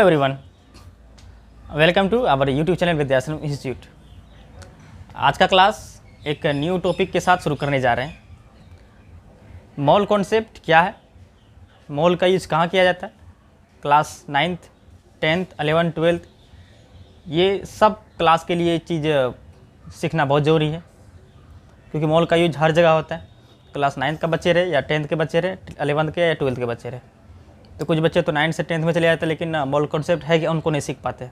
Everyone, welcome to our YouTube channel Vidyashram institute. आज का class एक न्यू टॉपिक के साथ शुरू करने जा रहे हैं। मॉल कॉन्सेप्ट क्या है, मॉल का यूज़ कहाँ किया जाता है, class 9th 10th 11th 12th ये सब क्लास के लिए चीज़ सीखना बहुत ज़रूरी है, क्योंकि मॉल का यूज हर जगह होता है। क्लास 9th का बच्चे रहे या 10th के बच्चे रहे, 11th के या 12th के बच्चे रहे। तो कुछ बच्चे तो 9th से 10th में चले जाते हैं, लेकिन मॉल कॉन्सेप्ट है कि उनको नहीं सीख पाते।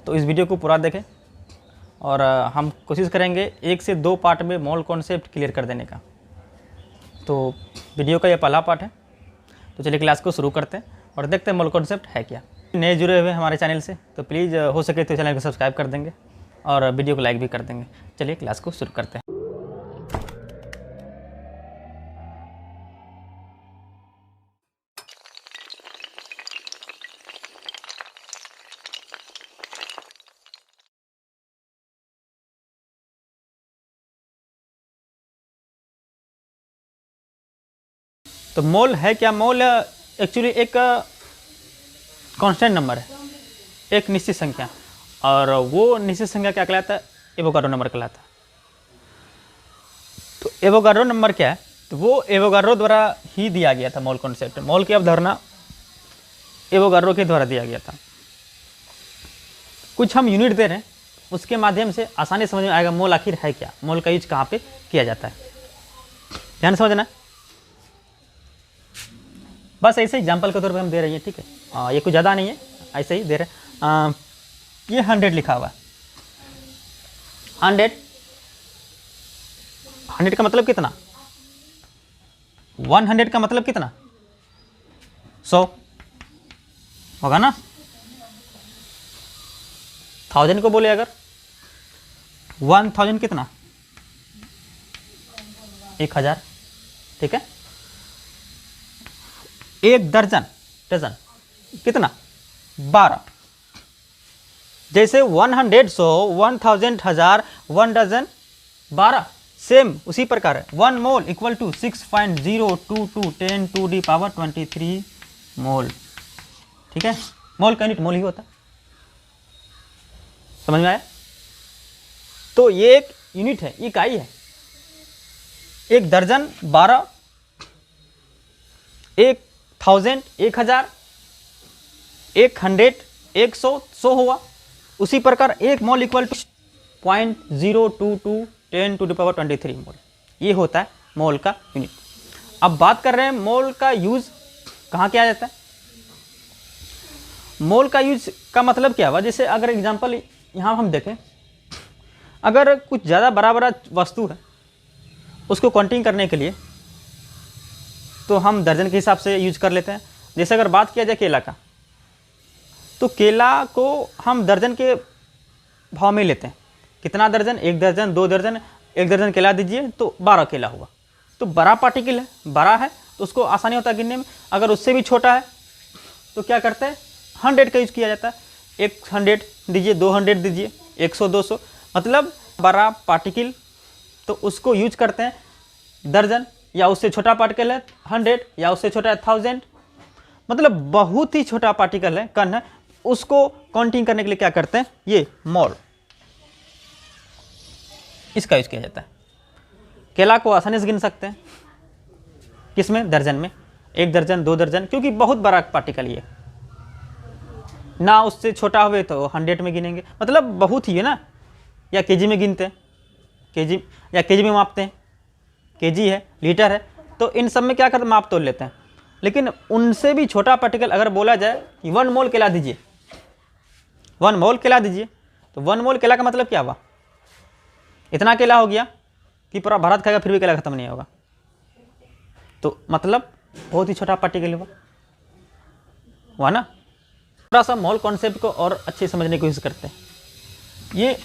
तो इस वीडियो को पूरा देखें और हम कोशिश करेंगे 1 से 2 पार्ट में मॉल कॉन्सेप्ट क्लियर कर देने का। तो वीडियो का ये पहला पार्ट है। तो चलिए क्लास को शुरू करते हैं और देखते हैं मॉल कॉन्सेप्ट है क्या। नए जुड़े हुए हमारे चैनल से तो प्लीज़ हो सके तो चैनल को सब्सक्राइब कर देंगे और वीडियो को लाइक भी कर देंगे। चलिए क्लास को शुरू करते हैं। तो मोल है क्या? मोल एक्चुअली एक कांस्टेंट नंबर है, एक निश्चित संख्या, और वो निश्चित संख्या क्या कहलाता है? एवोगाड्रो नंबर कहलाता है। तो एवोगाड्रो नंबर क्या है? तो वो एवोगाड्रो द्वारा ही दिया गया था। मोल कॉन्सेप्ट, मोल की अवधारणा एवोगाड्रो के द्वारा दिया गया था। कुछ हम यूनिट दे रहे हैं, उसके माध्यम से आसानी समझ में आएगा मोल आखिर है क्या, मोल का यूज कहाँ पे किया जाता है। ध्यान समझना, बस ऐसे एग्जाम्पल के तौर पे हम दे रहे हैं, ठीक है। ये कुछ ज़्यादा नहीं है, ऐसे ही दे रहे हैं। ये 100 लिखा हुआ है। 100 का मतलब कितना? 100 का मतलब कितना? 100 होगा ना। 1000 को बोले अगर 1000 कितना? 1000, ठीक है। एक दर्जन, डजन कितना? 12। जैसे 100 100 1000 1000 1 डजन 12, सेम उसी प्रकार है। 1 mole equal to 6.022 10 to the power 23 mole, ठीक है। मोल का यूनिट मोल ही होता है, समझ में आया? तो ये एक यूनिट है, इकाई है। एक दर्जन 12, 1000 1000, 100 100 100 हुआ। उसी प्रकार एक mole equal to 0.022 10 to the power 23 mole, ये होता है मोल का यूनिट। अब बात कर रहे हैं मोल का यूज कहाँ किया जाता है। मोल का यूज का मतलब क्या हुआ? जैसे अगर एग्जांपल यहाँ हम देखें, अगर कुछ ज़्यादा बड़ा बड़ा वस्तु है, उसको काउंटिंग करने के लिए तो हम दर्जन के हिसाब से यूज कर लेते हैं। जैसे अगर बात किया जाए केला का, तो केला को हम दर्जन के भाव में लेते हैं। कितना दर्जन? 1 दर्जन 2 दर्जन, 1 दर्जन केला दीजिए तो 12 केला हुआ। तो बड़ा पार्टिकल है, बड़ा है, तो उसको आसानी होता है गिनने में। अगर उससे भी छोटा है तो क्या करते हैं? 100 का यूज किया जाता है। 100 दीजिए, 200 दीजिए, 100 200, मतलब बड़ा पार्टिकल, तो उसको यूज करते हैं दर्जन। या उससे छोटा पार्टिकल है 100, या उससे छोटा है 1000, मतलब बहुत ही छोटा पार्टिकल है, कण है, उसको काउंटिंग करने के लिए क्या करते हैं? ये मोल, इसका यूज किया जाता है। केला को आसानी से गिन सकते हैं, किसमें? दर्जन में। 1 दर्जन 2 दर्जन, क्योंकि बहुत बड़ा पार्टिकल ये ना, उससे छोटा हुए तो 100 में गिनेंगे, मतलब बहुत ही है ना। या केजी में गिनते हैं, केजी या केजी में मापते हैं, केजी है, लीटर है, तो इन सब में क्या करते हैं? माप तोल लेते हैं। लेकिन उनसे भी छोटा पार्टिकल अगर बोला जाए कि 1 मोल केला दीजिए, 1 मोल केला दीजिए, तो 1 मोल केला का मतलब क्या हुआ? इतना केला हो गया कि पूरा भारत खाएगा फिर भी केला खत्म नहीं होगा। तो मतलब बहुत ही छोटा पार्टिकल हुआ ना। थोड़ा सा मोल कॉन्सेप्ट को और अच्छे समझने की कोशिश करते हैं। ये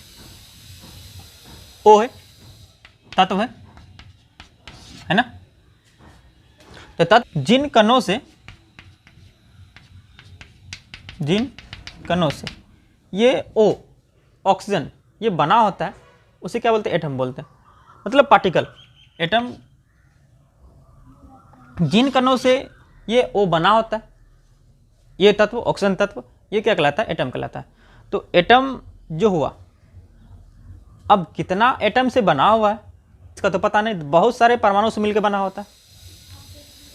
ओ है, तत्व है ना। तो तत्व जिन कणों से ये ओ ऑक्सीजन ये बना होता है, उसे क्या बोलते हैं? एटम बोलते हैं, मतलब पार्टिकल, एटम। जिन कणों से ये ओ बना होता है ये तत्व ऑक्सीजन तत्व, ये क्या कहलाता है? एटम कहलाता है। तो एटम जो हुआ, अब कितना एटम से बना हुआ है इसका तो पता नहीं, बहुत सारे परमाणु से मिलकर बना होता है।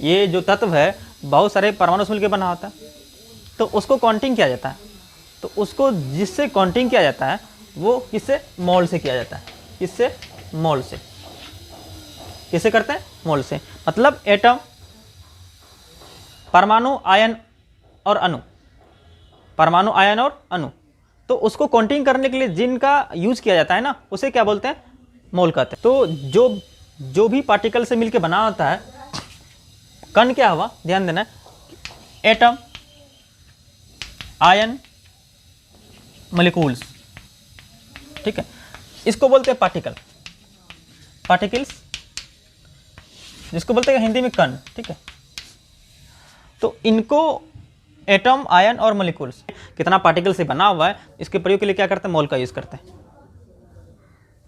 ये जो तत्व है बहुत सारे परमाणु से मिलकर बना होता है, तो उसको काउंटिंग किया जाता है। तो उसको जिससे काउंटिंग किया जाता है वो किससे? मोल से किया जाता है। किससे? मोल से। किसे करते हैं? मोल से। मतलब एटम, परमाणु, आयन और अणु, परमाणु, आयन और अणु, तो उसको काउंटिंग करने के लिए जिनका यूज किया जाता है ना, उसे क्या बोलते हैं? मोल कहते हैं। तो जो भी पार्टिकल से मिलकर बना होता है, कण क्या हुआ? ध्यान देना, एटम, आयन, मॉलिक्यूल्स, ठीक है, इसको बोलते हैं पार्टिकल, पार्टिकल्स, जिसको बोलते हैं हिंदी में कण, ठीक है। तो इनको एटम, आयन और मॉलिक्यूल्स कितना पार्टिकल से बना हुआ है, इसके प्रयोग के लिए क्या करते हैं? मोल का यूज करते हैं,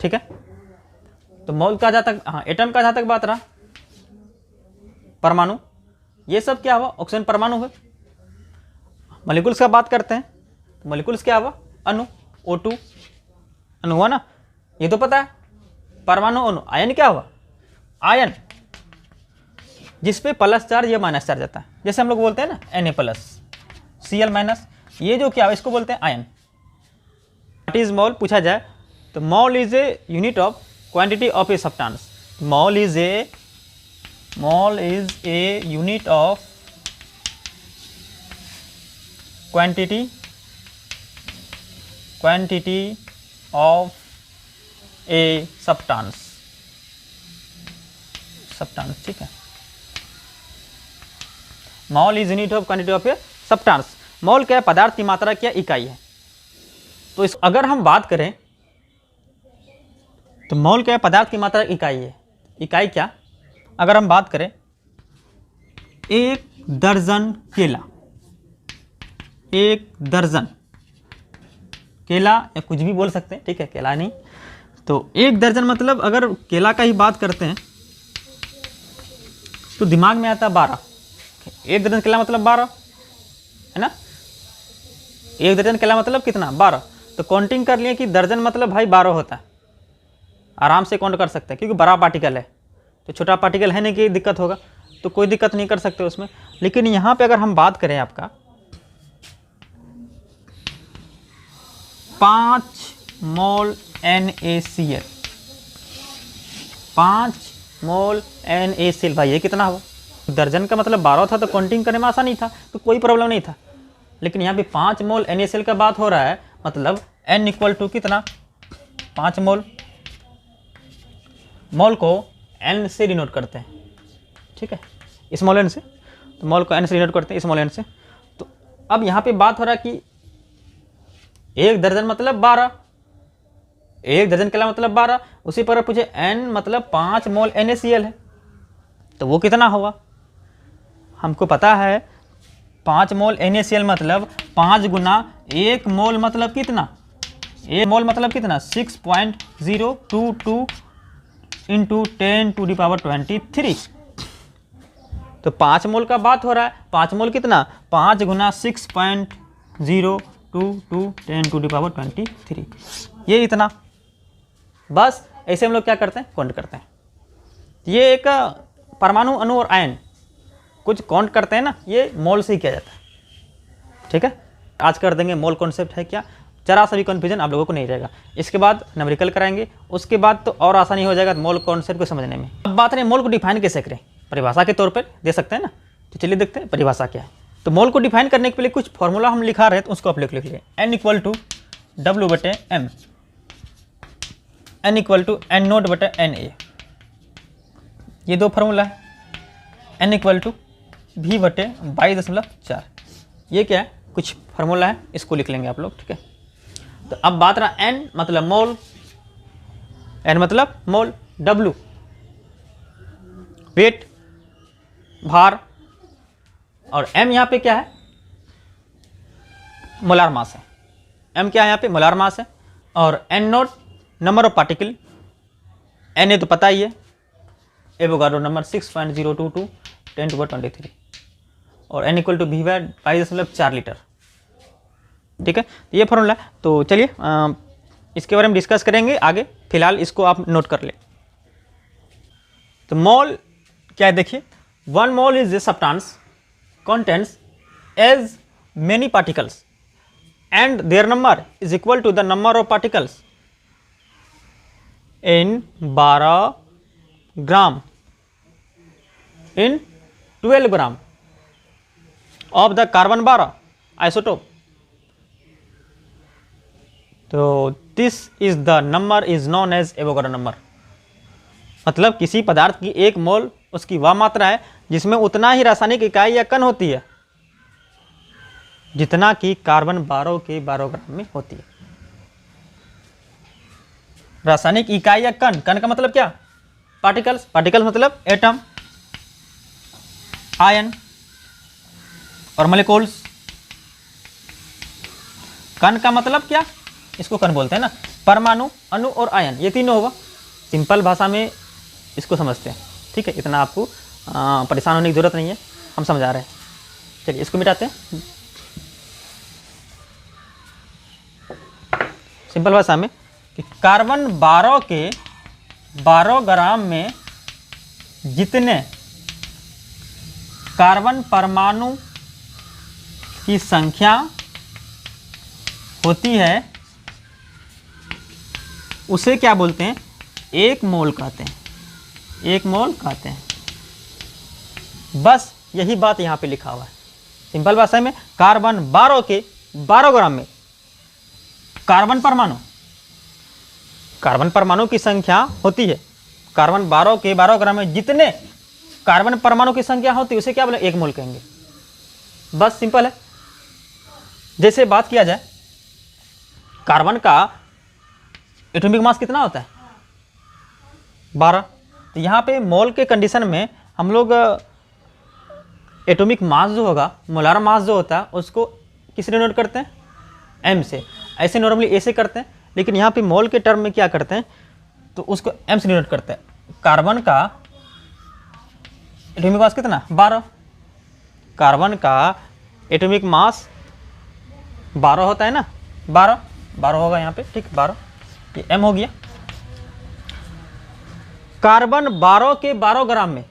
ठीक है। तो मोल का जहाँ तक, हाँ, एटम का जहाँ तक बात रहा, परमाणु, ये सब क्या हुआ? ऑक्सीजन परमाणु हुए। मॉलिक्यूल्स का बात करते हैं, तो मॉलिक्यूल्स क्या हुआ? अणु, O2 अणु हुआ ना, ये तो पता है। परमाणु, अणु, आयन क्या हुआ? आयन, जिसपे प्लस चार्ज या माइनस चार्ज आता है, जैसे हम लोग बोलते हैं ना Na+, Cl-, ये जो क्या है इसको बोलते हैं आयन। व्हाट इज मोल पूछा जाए तो mole is a unit of quantity of a substance. Mole is a unit of quantity of a substance, ठीक है। Mole is unit of quantity of a substance. Mole क्या है? पदार्थ की मात्रा, क्या इकाई है। तो इस अगर हम बात करें तो मोल क्या है? पदार्थ की मात्रा इकाई है। इकाई क्या? अगर हम बात करें, 1 दर्जन केला, 1 दर्जन केला, या कुछ भी बोल सकते हैं, ठीक है, केला नहीं, तो 1 दर्जन मतलब अगर केला का ही बात करते हैं तो दिमाग में आता है 12। 1 दर्जन केला मतलब 12 है ना। 1 दर्जन केला मतलब कितना? 12। तो काउंटिंग कर लिए कि दर्जन मतलब भाई 12 होता है, आराम से काउंट कर सकते हैं, क्योंकि बड़ा पार्टिकल है, तो छोटा पार्टिकल है नहीं कि दिक्कत होगा, तो कोई दिक्कत नहीं कर सकते उसमें। लेकिन यहाँ पे अगर हम बात करें आपका 5 मोल NaCl, 5 मोल NaCl, भाई ये कितना हुआ? दर्जन का मतलब 12 था, तो काउंटिंग करने में आसानी था, तो कोई प्रॉब्लम नहीं था। लेकिन यहाँ पे 5 मोल NaCl का बात हो रहा है, मतलब N इक्वल टू कितना? 5 मोल। मोल को N से डिनोट करते हैं, ठीक है, स्मॉल n से। तो मोल को N से डिनोट करते हैं, स्मॉल n से। तो अब यहाँ पे बात हो रहा है कि 1 दर्जन मतलब 12, 1 दर्जन केला मतलब 12। उसी पर पूछे N मतलब 5 मोल NaCl है, तो वो कितना हुआ? हमको पता है 5 मोल NaCl मतलब 5 गुना 1 मोल मतलब कितना? 1 मोल मतलब कितना? 6.022 इंटू 10⁻23। तो 5 मोल का बात हो रहा है। 5 मोल कितना? 5 गुना 6.022 10⁻23, ये इतना। बस ऐसे हम लोग क्या करते हैं? काउंट करते हैं। ये एक परमाणु, अणु और आयन कुछ काउंट करते हैं ना, ये मोल से ही किया जाता है, ठीक है। आज कर देंगे मोल कॉन्सेप्ट है क्या, जरा सा भी कन्फ्यूजन आप लोगों को नहीं रहेगा। इसके बाद न्यूमेरिकल कराएंगे, उसके बाद तो और आसानी हो जाएगा मोल कॉन्सेप्ट को समझने में। अब बात रही मोल को डिफाइन कैसे करें, परिभाषा के तौर पर दे सकते हैं ना, तो चलिए देखते हैं परिभाषा क्या है। तो मोल को डिफाइन करने के लिए कुछ फॉर्मूला हम लिखा रहे, तो उसको आप लिख लीजिए। N equal to W/M, N equal to N0/Na, ये 2 फार्मूला है। N इक्वल टू V/22.4, ये क्या है? कुछ फार्मूला है, इसको लिख लेंगे आप लोग, ठीक है। तो अब बात रहा N मतलब मोल, N मतलब मोल, W वेट, भार, और M यहाँ पे क्या है? मोलार मास है। M क्या है यहाँ पे? मोलार मास है। और N0 number of particle, Na तो पता ही है, एवोगाड्रो नंबर 6.022 10⁻23। और n equal to V by 22.4 litre. ठीक है, ये फॉर्मूला है। तो चलिए इसके बारे में डिस्कस करेंगे आगे, फिलहाल इसको आप नोट कर ले। तो मोल क्या है देखिए, 1 मोल is a substance contains as many particles and their number is equal to the number of particles in 12 gram in 12 gram of the carbon 12 isotope. तो this is the number is known as Avogadro number। मतलब किसी पदार्थ की 1 मोल उसकी वह मात्रा है जिसमें उतना ही रासायनिक इकाई या कण होती है जितना कि कार्बन 12 के 12 ग्राम में होती है। रासायनिक इकाई या कण, कण का मतलब क्या, पार्टिकल्स, पार्टिकल्स मतलब एटम, आयन और मॉलिक्यूल्स। कण का मतलब क्या, इसको कण बोलते हैं ना, परमाणु, अणु और आयन, ये तीनों होगा। सिंपल भाषा में इसको समझते हैं। ठीक है, इतना आपको परेशान होने की जरूरत नहीं है, हम समझा रहे हैं। चलिए इसको मिटाते हैं सिंपल भाषा में कि कार्बन 12 के 12 ग्राम में जितने कार्बन परमाणु की संख्या होती है उसे क्या बोलते हैं, 1 मोल कहते हैं। 1 मोल कहते हैं। बस यही बात यहाँ पे लिखा हुआ है सिंपल भाषा में। कार्बन 12 के 12 ग्राम में कार्बन परमाणु की संख्या होती है। कार्बन 12 के 12 ग्राम में जितने कार्बन परमाणु की संख्या होती है उसे क्या बोले, 1 मोल कहेंगे। बस सिंपल है। जैसे बात किया जाए कार्बन का एटॉमिक मास कितना होता है, 12। तो यहाँ पे मोल के कंडीशन में हम लोग एटॉमिक मास जो होगा, मोलार मास जो होता है उसको किस से नोट करते हैं, m से। ऐसे नॉर्मली a से करते हैं, लेकिन यहाँ पे मोल के टर्म में क्या करते हैं तो उसको m से नोट करते हैं। कार्बन का एटॉमिक मास कितना, 12। कार्बन का एटॉमिक मास 12 होता है ना, 12 होगा यहाँ पे। ठीक, 12, ये m हो गया। कार्बन 12 के 12 ग्राम में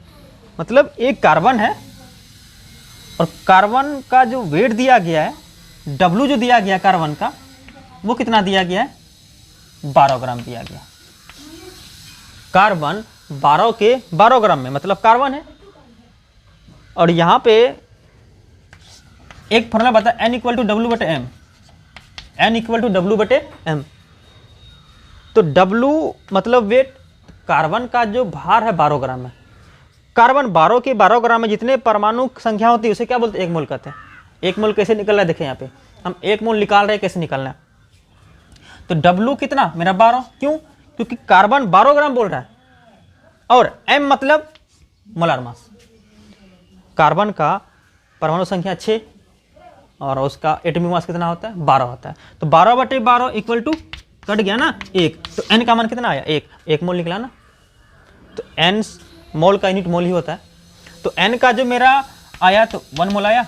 मतलब एक कार्बन है और कार्बन का जो वेट दिया गया है, W जो दिया गया कार्बन का, वो कितना दिया गया है, 12 ग्राम दिया गया। कार्बन 12 के 12 ग्राम में मतलब कार्बन है। और यहाँ पे एक फॉर्मूला बता, N इक्वल टू डब्ल्यू बटे M. N equal to W बटे एम। तो W मतलब वेट, कार्बन का जो भार है 12 ग्राम है। कार्बन 12 के 12 ग्राम में जितने परमाणु संख्या होती है उसे क्या बोलते हैं, 1 मोल कहते हैं। 1 मोल कैसे निकल रहा है, देखें यहाँ पे हम 1 मोल निकाल रहे हैं, कैसे निकालना है। तो W कितना मेरा 12, क्यों, क्योंकि कार्बन 12 ग्राम बोल रहा है और M मतलब मोलार मास। कार्बन का परमाणु संख्या 6 और उसका एटॉमिक मास कितना होता है, 12 होता है। तो 12 बटे 12 इक्वल टू, कट गया ना 1, तो N का मान कितना आया, 1 मोल निकला ना। तो N मोल का यूनिट मोल ही होता है। तो N का जो मेरा आया तो 1 मोल आया।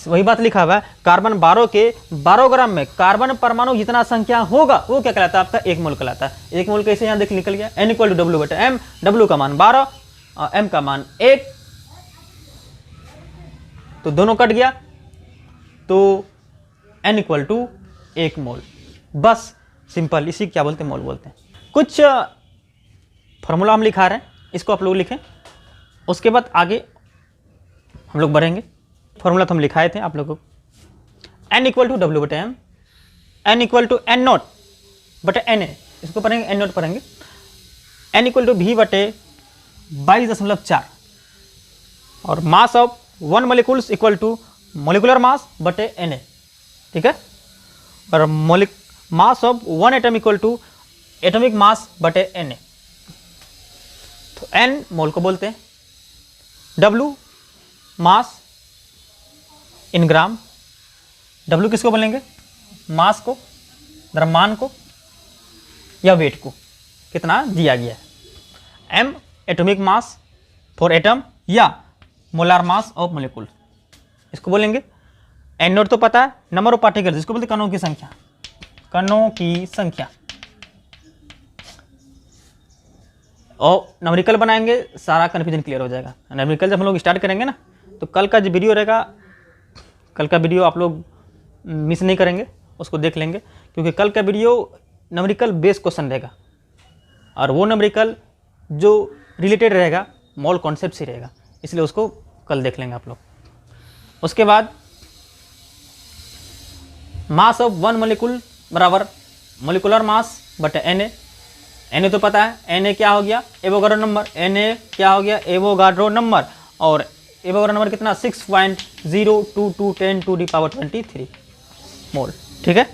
वही बात लिखा हुआ है, कार्बन 12 के 12 ग्राम में कार्बन परमाणु जितना संख्या होगा वो क्या कहलाता है, आपका 1 मोल कहलाता है। 1 मोल कैसे यहाँ देख निकल गया, N इक्वल टू डब्ल्यू बटे एम। डब्ल्यू का मान 12 और M का मान 1, तो दोनों कट गया। तो N इक्वल टू 1 मोल। बस सिंपल, इसी क्या बोलते हैं, मोल बोलते हैं। कुछ फॉर्मूला हम लिखा रहे हैं, इसको आप लोग लिखें, उसके बाद आगे हम लोग बढ़ेंगे। फॉर्मूला तो हम लिखाए थे आप लोगों को, N इक्वल टू डब्ल्यू बटे M, N equal to N nought बटे एन ए, इसको पढ़ेंगे एन नोट पढ़ेंगे। N इक्वल टू V बटे 22.4 और mass of 1 molecules equal to molecular mass बटे Na। ठीक है, और mass of 1 atom equal to atomic mass बटे Na। तो N मोल को बोलते हैं, W मास इन ग्राम, W किसको बोलेंगे, मास को, द्रव्यमान को या वेट को, कितना दिया गया है। M atomic mass for atom या मोलार मास ऑफ मोलिकुल, इसको बोलेंगे। एन नोट तो पता है, नंबर ऑफ पार्टिकल्स, इसको बोलते कणों की संख्या, कणों की संख्या। और न्यूमेरिकल बनाएंगे, सारा कन्फ्यूजन क्लियर हो जाएगा। न्यूमेरिकल जब हम लोग स्टार्ट करेंगे ना, तो कल का जो वीडियो रहेगा, कल का वीडियो आप लोग मिस नहीं करेंगे, उसको देख लेंगे, क्योंकि कल का वीडियो न्यूमेरिकल बेस क्वेश्चन रहेगा, और वो न्यूमेरिकल जो रिलेटेड रहेगा मॉल कॉन्सेप्ट से रहेगा, इसलिए उसको कल देख लेंगे आप लोग। उसके बाद मास ऑफ वन मोलिकुल बराबर मोलिकुलर मास बटे Na। Na तो पता है, Na क्या हो गया, एवोगाड्रो नंबर। Na क्या हो गया, एवोगाड्रो नंबर, और एवोगाड्रो नंबर कितना 6.0222 × 10⁻23 मोल, ठीक है।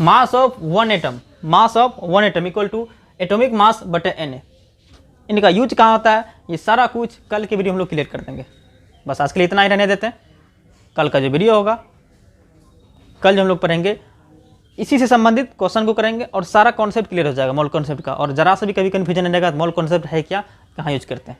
Mass of one atom, mass of one atom equal to atomic mass बटे Na। इनका यूज कहाँ होता है, ये सारा कुछ कल के वीडियो हम लोग क्लियर कर देंगे। बस आज के लिए इतना ही रहने देते हैं। कल का जो वीडियो होगा, कल जो हम लोग पढ़ेंगे, इसी से संबंधित क्वेश्चन को करेंगे और सारा कॉन्सेप्ट क्लियर हो जाएगा मॉल कॉन्सेप्ट का। और जरा सा भी कभी कन्फ्यूजन रहेगा, मॉल कॉन्सेप्ट है क्या, कहाँ यूज करते हैं।